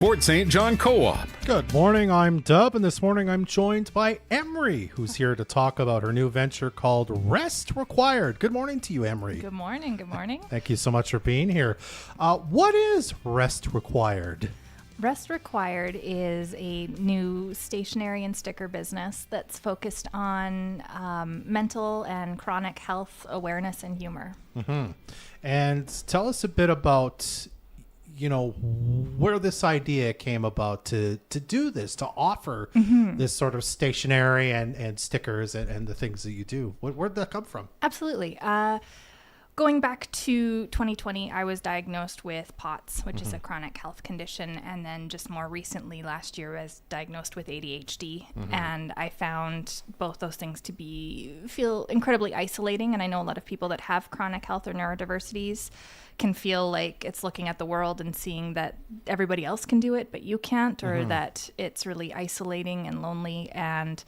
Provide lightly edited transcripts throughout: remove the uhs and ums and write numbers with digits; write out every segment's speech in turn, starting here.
Fort St. John Co-op. Good morning, I'm Dub, and this morning I'm joined by Emry, who's here to talk about her new venture called Rest Required. Good morning to you, Emry. Good morning. Good morning. Thank you so much for being here. What is Rest Required? Rest Required is a new stationery and sticker business that's focused on mental and chronic health awareness and humor. Mm-hmm. And tell us a bit about where this idea came about to do this, to offer this sort of stationery and stickers and the things that you do. Where'd that come from? Absolutely. Going back to 2020, I was diagnosed with POTS, which is a chronic health condition. And then just more recently, last year, I was diagnosed with ADHD. And I found both those things to feel incredibly isolating. And I know a lot of people that have chronic health or neurodiversities can feel like it's looking at the world and seeing that everybody else can do it, but you can't, or that it's really isolating and lonely. And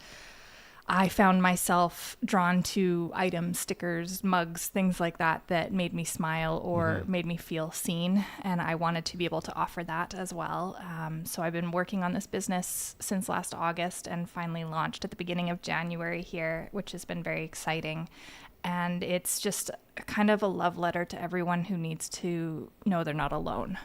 I found myself drawn to items, stickers, mugs, things like that made me smile or made me feel seen. And I wanted to be able to offer that as well. So I've been working on this business since last August and finally launched at the beginning of January here, which has been very exciting. And it's just kind of a love letter to everyone who needs to know they're not alone.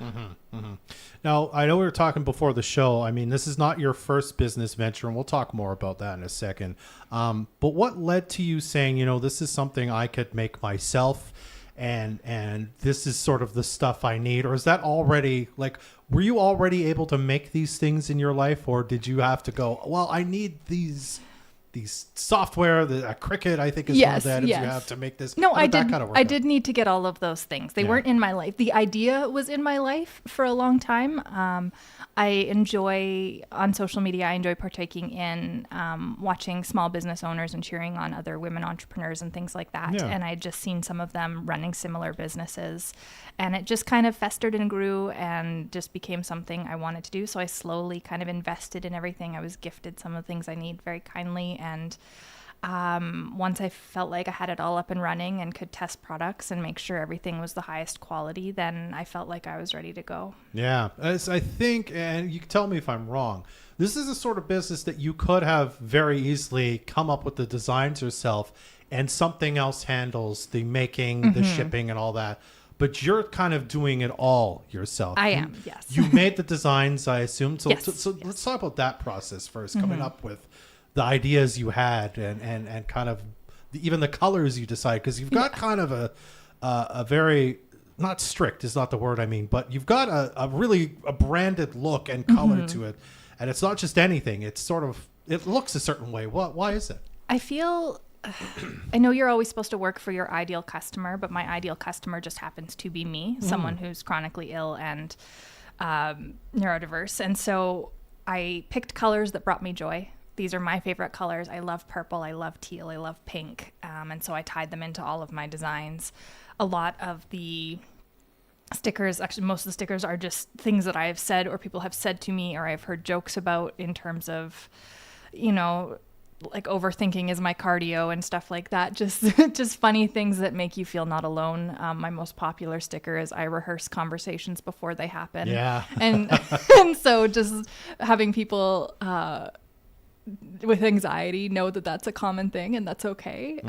Now, I know we were talking before the show. I mean, this is not your first business venture, and we'll talk more about that in a second. But what led to you saying, this is something I could make myself, and this is sort of the stuff I need? Or is that already, were you already able to make these things in your life, or did you have to go, well, I need these software, the Cricut, I think is one of the items you have to make this. No, I did need to get all of those things. They weren't in my life. The idea was in my life for a long time. I enjoy, on social media, I enjoy partaking in watching small business owners and cheering on other women entrepreneurs and things like that. And I'd just seen some of them running similar businesses. And it just kind of festered and grew and just became something I wanted to do. So I slowly kind of invested in everything. I was gifted some of the things I need very kindly. And once I felt like I had it all up and running and could test products and make sure everything was the highest quality, then I felt like I was ready to go. Yeah, as I think, and you can tell me if I'm wrong, this is a sort of business that you could have very easily come up with the designs yourself and something else handles the making, the shipping and all that. But you're kind of doing it all yourself. I am, yes. You made the designs, I assume. So, yes, so let's talk about that process first, coming up with the ideas you had and kind of even the colors you decide, because you've got kind of a very, not strict is not the word I mean, but you've got a really branded look and color to it. And it's not just anything. It's sort of, it looks a certain way. Why is it? I feel... I know you're always supposed to work for your ideal customer, but my ideal customer just happens to be me, someone who's chronically ill and neurodiverse. And so I picked colors that brought me joy. These are my favorite colors. I love purple. I love teal. I love pink. And so I tied them into all of my designs. A lot of the stickers, actually most of the stickers are just things that I have said or people have said to me or I've heard jokes about in terms of, like overthinking is my cardio and stuff like that. Just funny things that make you feel not alone. My most popular sticker is I rehearse conversations before they happen. Yeah. And so just having people with anxiety know that that's a common thing and that's okay.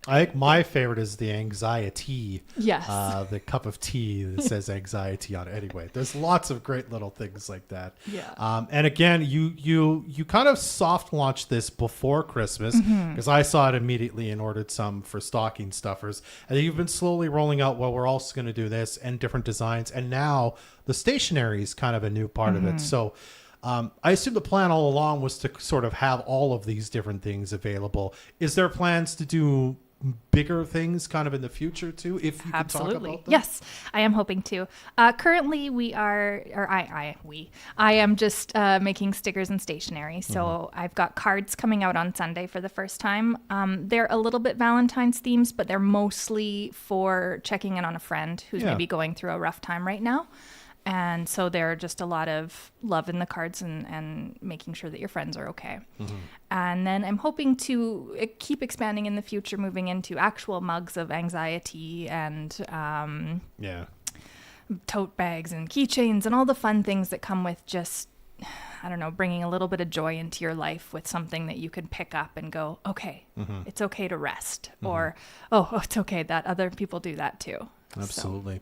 I think my favorite is the anxiety. Yes. The cup of tea that says anxiety on it. Anyway, there's lots of great little things like that. Yeah. And again, you kind of soft launched this before Christmas because I saw it immediately and ordered some for stocking stuffers. And then you've been slowly rolling out, well, we're also going to do this and different designs. And now the stationery is kind of a new part of it. So I assume the plan all along was to sort of have all of these different things available. Is there plans to do bigger things kind of in the future too, if you could talk about them? Yes, I am hoping to. Currently I am just making stickers and stationery. So I've got cards coming out on Sunday for the first time. They're a little bit Valentine's themes, but they're mostly for checking in on a friend who's maybe going through a rough time right now. And so there are just a lot of love in the cards and making sure that your friends are okay. And then I'm hoping to keep expanding in the future, moving into actual mugs of anxiety and tote bags and keychains and all the fun things that come with just, I don't know, bringing a little bit of joy into your life with something that you can pick up and go, okay, it's okay to rest, or, oh, it's okay that other people do that too. Absolutely.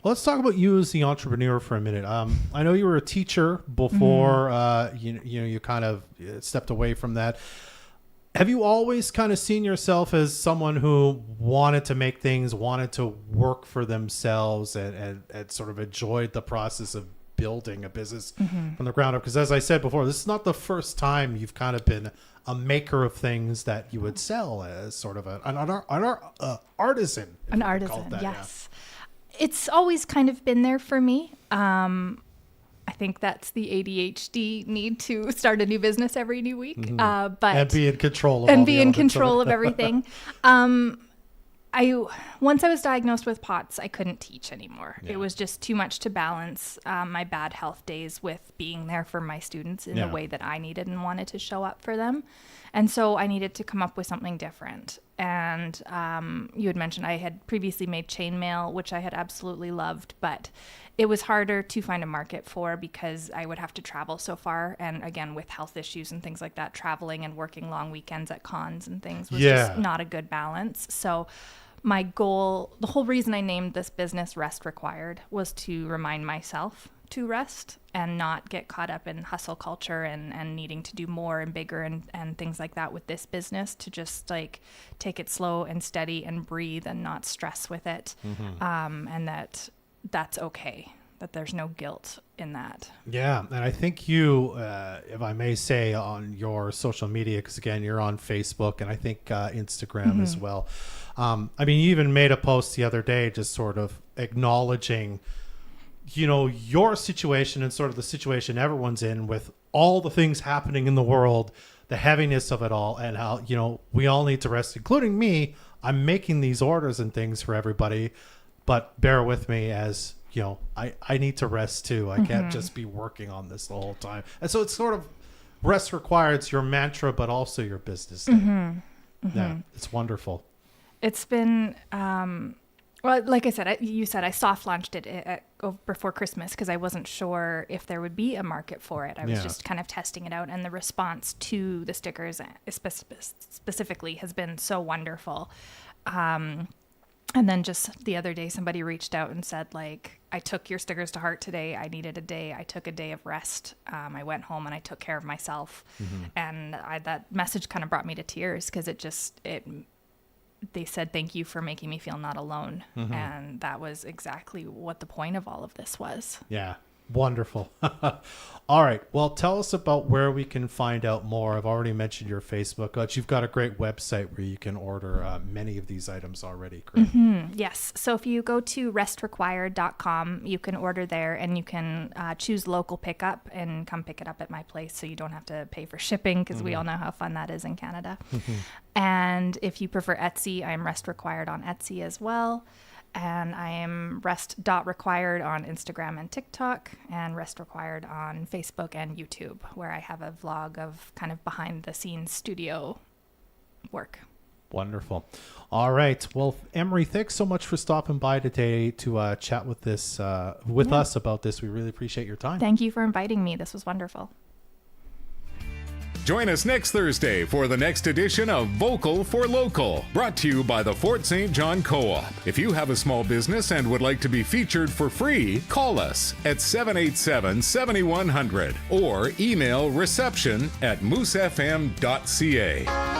Well, let's talk about you as the entrepreneur for a minute. I know you were a teacher before you kind of stepped away from that. Have you always kind of seen yourself as someone who wanted to make things, wanted to work for themselves, and sort of enjoyed the process of building a business from the ground up? Because as I said before, this is not the first time you've kind of been a maker of things that you would sell as sort of an artisan. An artisan, yes. Yeah. It's always kind of been there for me. I think that's the ADHD need to start a new business every new week. But and be in control of everything. Once I was diagnosed with POTS, I couldn't teach anymore. Yeah. It was just too much to balance my bad health days with being there for my students in the way that I needed and wanted to show up for them. And so I needed to come up with something different. And you had mentioned I had previously made chainmail, which I had absolutely loved, but it was harder to find a market for because I would have to travel so far. And again, with health issues and things like that, traveling and working long weekends at cons and things was just not a good balance. So my goal, the whole reason I named this business Rest Required, was to remind myself to rest and not get caught up in hustle culture and needing to do more and bigger and things like that with this business, to just like take it slow and steady and breathe and not stress with it. And that's okay, that there's no guilt in that. Yeah. And I think you, if I may say, on your social media, because again, you're on Facebook and I think Instagram as well. I mean, you even made a post the other day just sort of acknowledging, your situation and sort of the situation everyone's in with all the things happening in the world, the heaviness of it all, and how, we all need to rest, including me. I'm making these orders and things for everybody, but bear with me as, I need to rest too. I can't just be working on this the whole time. And so it's sort of Rest Required. It's your mantra, but also your business. Yeah, it's wonderful. It's been, well, like I said, you said I soft launched it before Christmas because I wasn't sure if there would be a market for it. I was just kind of testing it out, and the response to the stickers specifically has been so wonderful. And then just the other day, somebody reached out and said, like, I took your stickers to heart today. I needed a day. I took a day of rest. I went home and I took care of myself. And that message kind of brought me to tears because they said, thank you for making me feel not alone. And that was exactly what the point of all of this was. Yeah. Wonderful. All right. Well, tell us about where we can find out more. I've already mentioned your Facebook, but you've got a great website where you can order many of these items already. Yes. So if you go to restrequired.com, you can order there and you can choose local pickup and come pick it up at my place so you don't have to pay for shipping because we all know how fun that is in Canada. And if you prefer Etsy, I'm Rest Required on Etsy as well. And I am rest.required on Instagram and TikTok, and Rest Required on Facebook and YouTube, where I have a vlog of kind of behind the scenes studio work. Wonderful. All right. Well, Emry, thanks so much for stopping by today to chat with us about this. We really appreciate your time. Thank you for inviting me. This was wonderful. Join us next Thursday for the next edition of Vocal for Local, brought to you by the Fort St. John Co-op. If you have a small business and would like to be featured for free, call us at 787-7100 or email reception@moosefm.ca.